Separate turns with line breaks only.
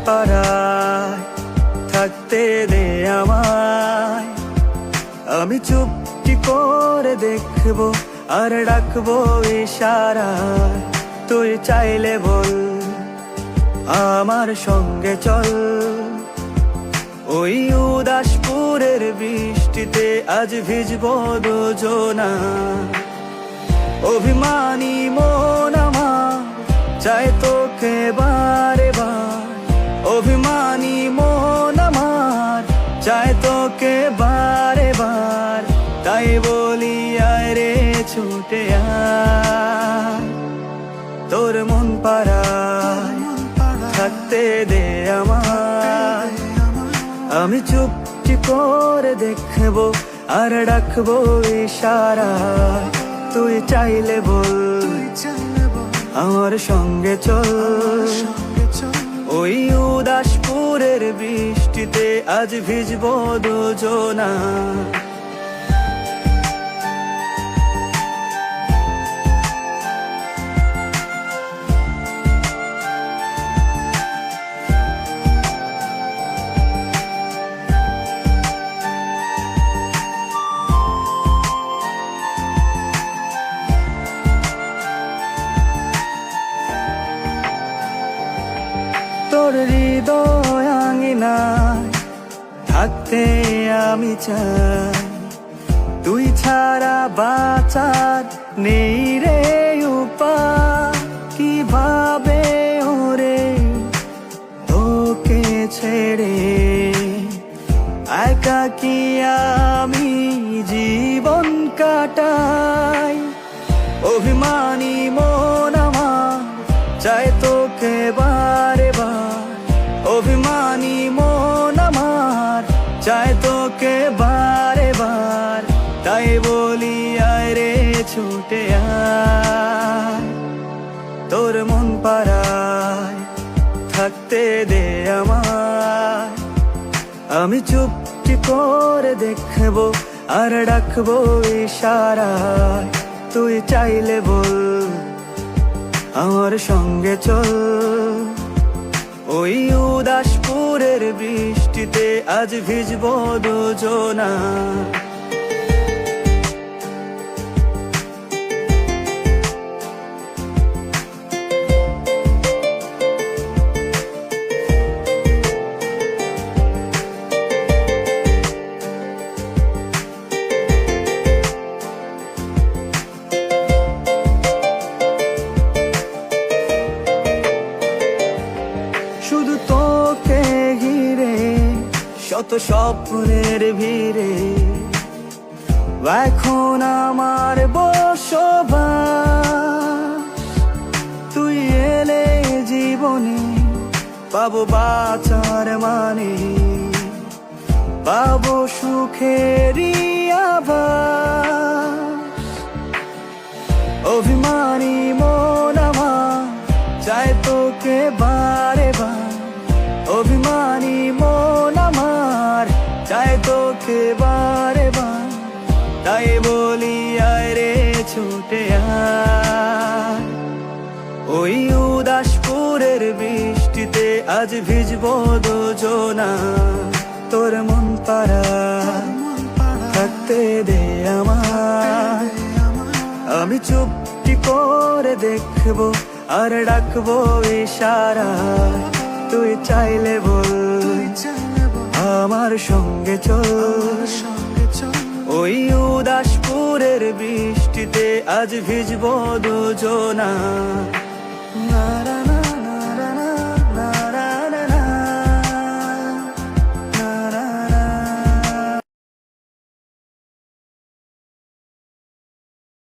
পাড়ায় থাকতে দে আমায়, আমি চুপটি করে দেখবো আর ডাকবো ইশারায়। তুই চাইলে বল আমার সঙ্গে চল, ওই উদাসপুরের বৃষ্টিতে আজ ভিজবো দুজনা। অভিমানী মন আমার চাই তোকে বারে বার, অভিমানী মন আমার চাই তোকে বারে বার। তাই বলি আয় রে ছুটে আয়, তোর মন পাড়ায় থাকতে দে আমায়, আমি চুপটি করে দেখবো আর ডাকবো ইশারায়। তুই চাইলে বল আমার সঙ্গে চল, ওই উদাসপুরের বৃষ্টিতে আজ ভিজবো দুজনা। তোর হৃদয় আঙিনায় থাকতে আমি চাই, তুই ছাড়া বাঁচার নেই রে উপায়। কিভাবে ওরে তোকে ছেড়ে একাকী আমি জীবন কাটাই। অভিমানী মন আমার চাই তোকে বারে বার, অভিমানী মন আমার চাই তোকে বারে বার। তাই বলি আয় রে ছুটে আয়, তোর মন পাড়ায় থাকতে দে আমায়, আমি চুপটি করে দেখবো আর ডাকবো ইশারায়। তুই চাইলে বল আমার সঙ্গে চল, ওই উদাসপুরের বৃষ্টিতে আজ ভিজবো দুজনা। শুধু তোকে ঘিরে শত স্বপ্নের ভিড়ে, এখন আমার বসবাস। তুই এলে জীবনে পাবো বাঁচার মানে, পাবো সুখেরই আভাস। অভিমানী মন আমার চাই তোকে বারে বার, অভিমানী মন আমার চাই তোকে বারে বার। তাই বলি আয় রে ছুটে আয়, ওই উদাসপুরের বৃষ্টিতে আজ ভিজবো দুজনা। তোর মন পাড়ায় থাকতে দে আমায়, আমি চুপটি করে দেখবো আর ডাকবো ইশারায়। তুই চাইলে বল আমার সঙ্গে চল, ওই উদাসপুরের বৃষ্টিতে আজ ভিজবো দুজনা। না না।